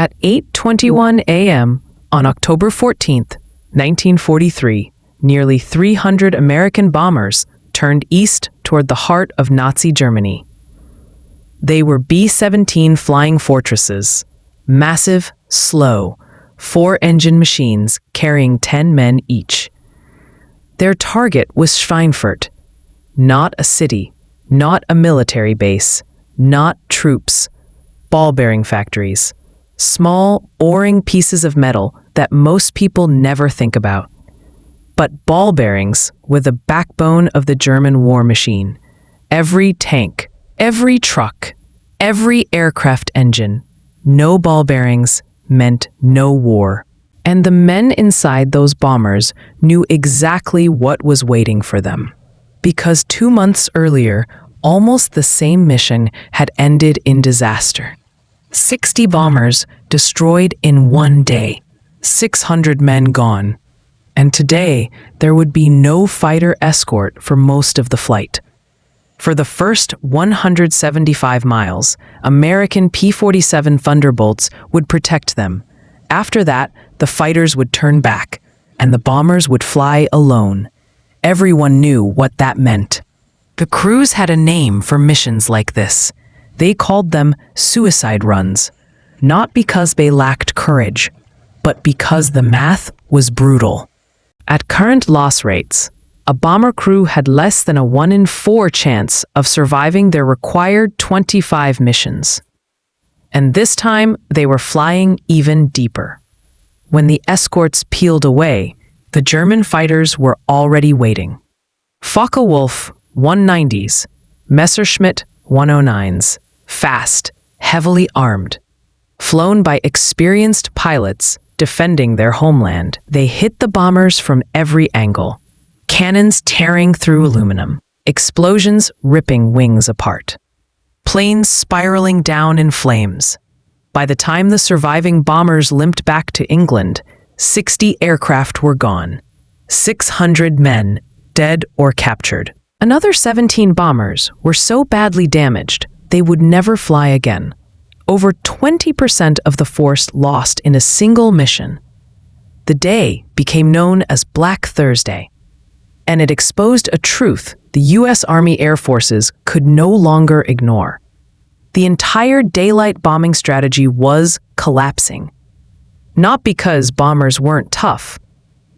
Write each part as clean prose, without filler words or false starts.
At 8:21 a.m. on October 14th, 1943, nearly 300 American bombers turned east toward the heart of Nazi Germany. They were B-17 Flying Fortresses, massive, slow, four-engine machines carrying 10 men each. Their target was Schweinfurt, not a city, not a military base, not troops, ball-bearing factories, small, boring pieces of metal that most people never think about. But ball bearings were the backbone of the German war machine. Every tank, every truck, every aircraft engine, no ball bearings meant no war. And the men inside those bombers knew exactly what was waiting for them. Because 2 months earlier, almost the same mission had ended in disaster. 60 bombers destroyed in one day, 600 men gone. And today, there would be no fighter escort for most of the flight. For the first 175 miles, American P-47 Thunderbolts would protect them. After that, the fighters would turn back, and the bombers would fly alone. Everyone knew what that meant. The crews had a name for missions like this. They called them suicide runs, not because they lacked courage, but because the math was brutal. At current loss rates, a bomber crew had less than a 1 in 4 chance of surviving their required 25 missions. And this time, they were flying even deeper. When the escorts peeled away, the German fighters were already waiting. Focke-Wulf 190s, Messerschmitt 109s, fast, heavily armed. Flown by experienced pilots defending their homeland, they hit the bombers from every angle. Cannons tearing through aluminum, explosions ripping wings apart. Planes spiraling down in flames. By the time the surviving bombers limped back to England, 60 aircraft were gone. 600 men, dead or captured. Another 17 bombers were so badly damaged, they would never fly again. Over 20% of the force lost in a single mission. The day became known as Black Thursday, and it exposed a truth the U.S. Army Air Forces could no longer ignore. The entire daylight bombing strategy was collapsing. Not because bombers weren't tough,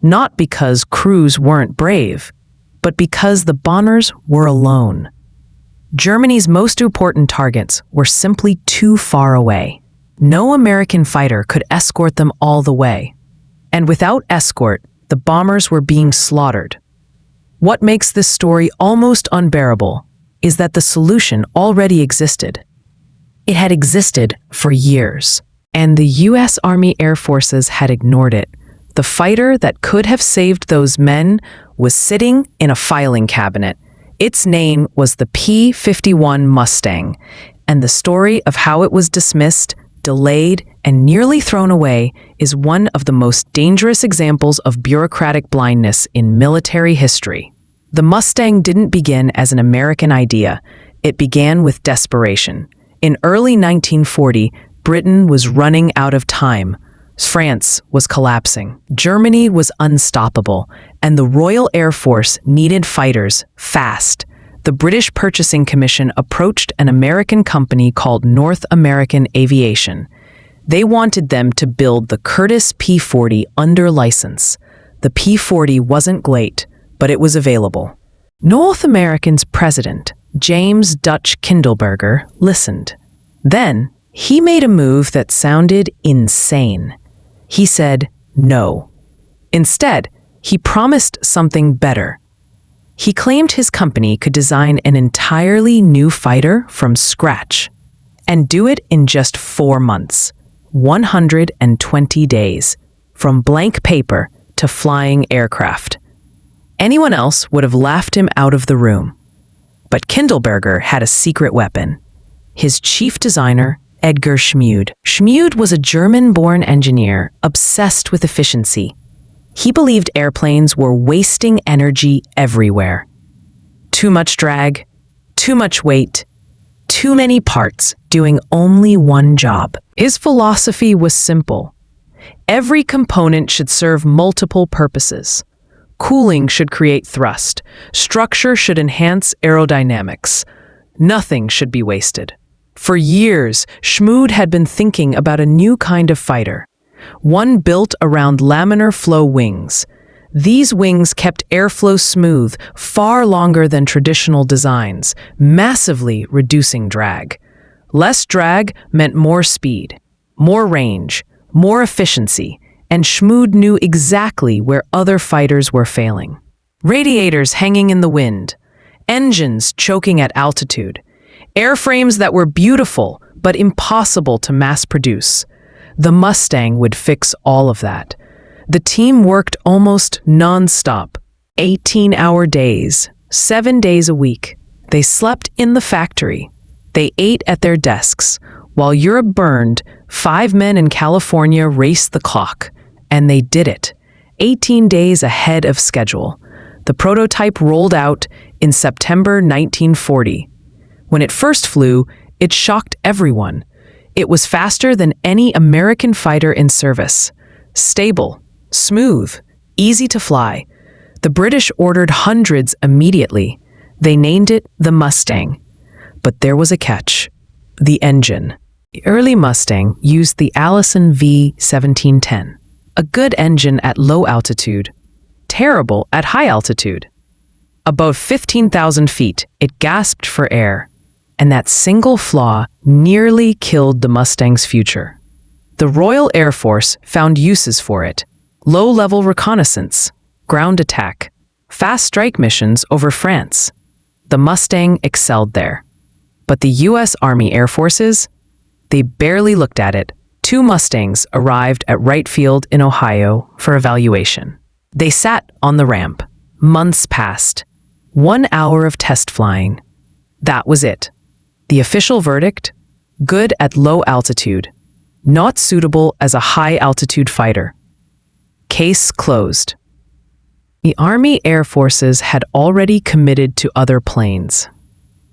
not because crews weren't brave, but because the bombers were alone. Germany's most important targets were simply too far away. No American fighter could escort them all the way. And without escort, the bombers were being slaughtered. What makes this story almost unbearable is that the solution already existed. It had existed for years, and the U.S. Army Air Forces had ignored it. The fighter that could have saved those men was sitting in a filing cabinet. Its name was the P-51 Mustang, and the story of how it was dismissed, delayed, and nearly thrown away is one of the most dangerous examples of bureaucratic blindness in military history. The Mustang didn't begin as an American idea. It began with desperation. In early 1940, Britain was running out of time. France was collapsing. Germany was unstoppable, and the Royal Air Force needed fighters fast. The British Purchasing Commission approached an American company called North American Aviation. They wanted them to build the Curtiss P-40 under license. The P-40 wasn't great, but it was available. North American's president, James Dutch Kindleberger, listened. Then, he made a move that sounded insane. He said no. Instead, he promised something better. He claimed his company could design an entirely new fighter from scratch and do it in just 4 months, 120 days, from blank paper to flying aircraft. Anyone else would have laughed him out of the room. But Kindleberger had a secret weapon. His chief designer, Edgar Schmude. Schmude was a German-born engineer obsessed with efficiency. He believed airplanes were wasting energy everywhere. Too much drag, too much weight, Too many parts doing only one job. His philosophy was simple. Every component should serve multiple purposes. Cooling should create thrust. Structure should enhance aerodynamics. Nothing should be wasted. For years, Schmood had been thinking about a new kind of fighter, one built around laminar flow wings. These wings kept airflow smooth far longer than traditional designs, massively reducing drag. Less drag meant more speed, more range, more efficiency, and Schmood knew exactly where other fighters were failing. Radiators hanging in the wind, engines choking at altitude, airframes that were beautiful but impossible to mass produce. The Mustang would fix all of that. The team worked almost non-stop, 18-hour days, 7 days a week. They slept in the factory. They ate at their desks. While Europe burned, 5 men in California raced the clock. And they did it, 18 days ahead of schedule. The prototype rolled out in September 1940. When it first flew, it shocked everyone. It was faster than any American fighter in service. Stable, smooth, easy to fly. The British ordered hundreds immediately. They named it the Mustang. But there was a catch: the engine. The early Mustang used the Allison V1710, a good engine at low altitude, terrible at high altitude. Above 15,000 feet, it gasped for air, and that single flaw nearly killed the Mustang's future. The Royal Air Force found uses for it: low-level reconnaissance, ground attack, fast strike missions over France. The Mustang excelled there. But the U.S. Army Air Forces? They barely looked at it. 2 Mustangs arrived at Wright Field in Ohio for evaluation. They sat on the ramp. Months passed. 1 hour of test flying. That was it. The official verdict? Good at low altitude. Not suitable as a high-altitude fighter. Case closed. The Army Air Forces had already committed to other planes.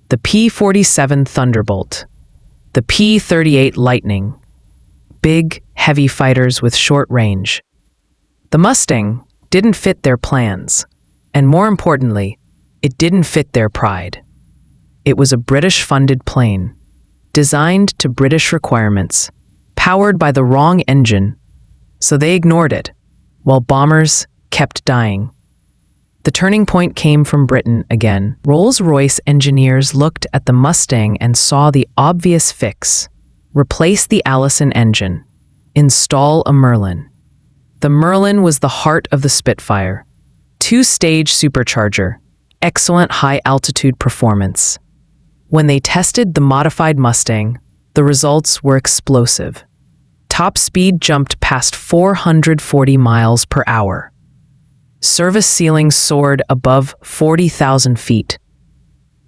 The P-47 Thunderbolt, the P-38 Lightning, big, heavy fighters with short range. The Mustang didn't fit their plans, and more importantly, it didn't fit their pride. It was a British-funded plane, designed to British requirements, powered by the wrong engine, so they ignored it, while bombers kept dying. The turning point came from Britain again. Rolls-Royce engineers looked at the Mustang and saw the obvious fix: replace the Allison engine, install a Merlin. The Merlin was the heart of the Spitfire. 2-stage supercharger, excellent high-altitude performance. When they tested the modified Mustang, the results were explosive. Top speed jumped past 440 miles per hour. Service ceilings soared above 40,000 feet.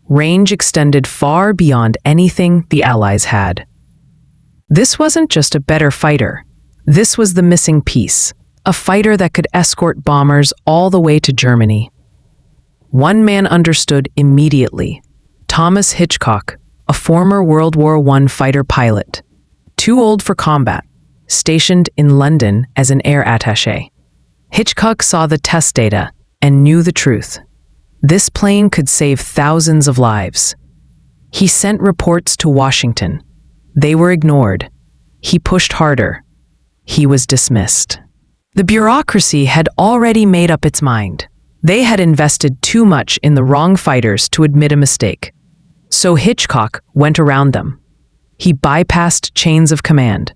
Range extended far beyond anything the Allies had. This wasn't just a better fighter. This was the missing piece, a fighter that could escort bombers all the way to Germany. One man understood immediately: Thomas Hitchcock, a former World War I fighter pilot, too old for combat, stationed in London as an air attaché. Hitchcock saw the test data and knew the truth. This plane could save thousands of lives. He sent reports to Washington. They were ignored. He pushed harder. He was dismissed. The bureaucracy had already made up its mind. They had invested too much in the wrong fighters to admit a mistake. So Hitchcock went around them. He bypassed chains of command,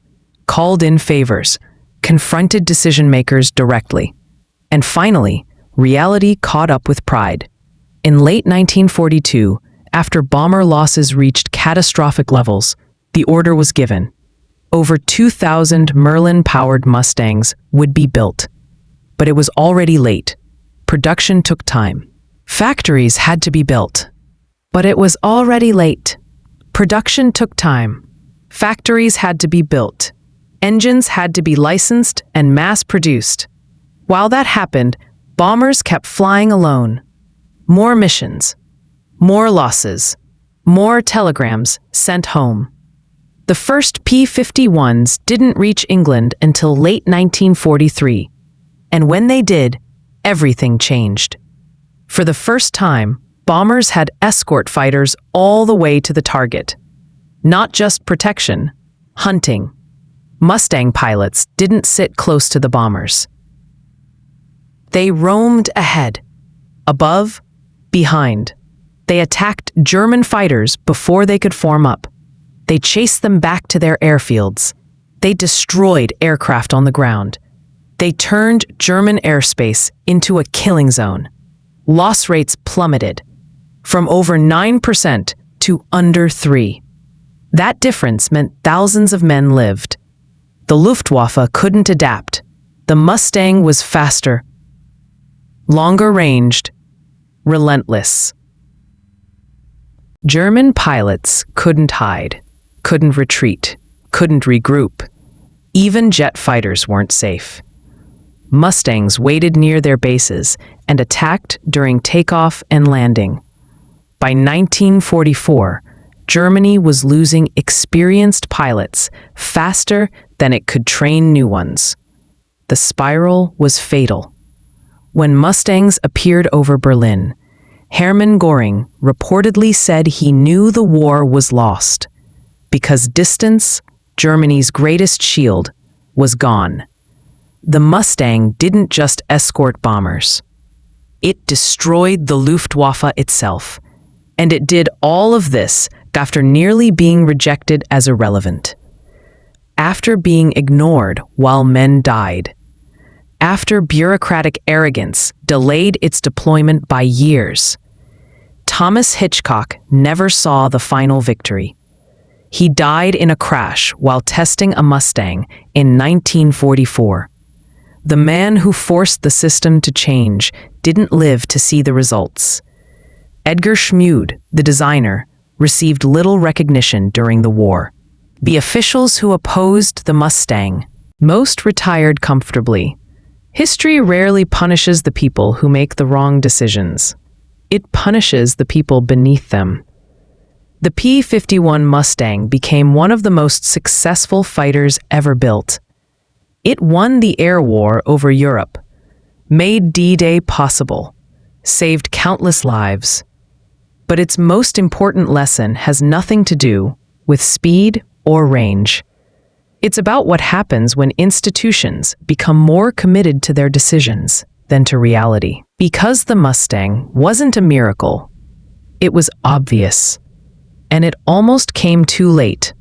called in favors, confronted decision-makers directly. And finally, reality caught up with pride. In late 1942, after bomber losses reached catastrophic levels, the order was given. Over 2,000 Merlin-powered Mustangs would be built. But it was already late. Production took time. Factories had to be built. But it was already late. Production took time. Factories had to be built. Engines had to be licensed and mass-produced. While that happened, bombers kept flying alone. More missions. More losses. More telegrams sent home. The first P-51s didn't reach England until late 1943, and when they did, everything changed. For the first time, bombers had escort fighters all the way to the target. Not just protection, hunting. Mustang pilots didn't sit close to the bombers. They roamed ahead, above, behind. They attacked German fighters before they could form up. They chased them back to their airfields. They destroyed aircraft on the ground. They turned German airspace into a killing zone. Loss rates plummeted from over 9% to under 3%. That difference meant thousands of men lived. The Luftwaffe couldn't adapt. The Mustang was faster, longer ranged, relentless. German pilots couldn't hide, couldn't retreat, couldn't regroup. Even jet fighters weren't safe. Mustangs waited near their bases and attacked during takeoff and landing. By 1944, Germany was losing experienced pilots faster than it could train new ones. The spiral was fatal. When Mustangs appeared over Berlin, Hermann Göring reportedly said he knew the war was lost because distance, Germany's greatest shield, was gone. The Mustang didn't just escort bombers. It destroyed the Luftwaffe itself, and it did all of this after nearly being rejected as irrelevant. After being ignored while men died. After bureaucratic arrogance delayed its deployment by years. Thomas Hitchcock never saw the final victory. He died in a crash while testing a Mustang in 1944. The man who forced the system to change didn't live to see the results. Edgar Schmude, the designer, received little recognition during the war. The officials who opposed the Mustang, most retired comfortably. History rarely punishes the people who make the wrong decisions. It punishes the people beneath them. The P-51 Mustang became one of the most successful fighters ever built. It won the air war over Europe, made D-Day possible, saved countless lives. But its most important lesson has nothing to do with speed or range. It's about what happens when institutions become more committed to their decisions than to reality. Because the Mustang wasn't a miracle, it was obvious. And it almost came too late.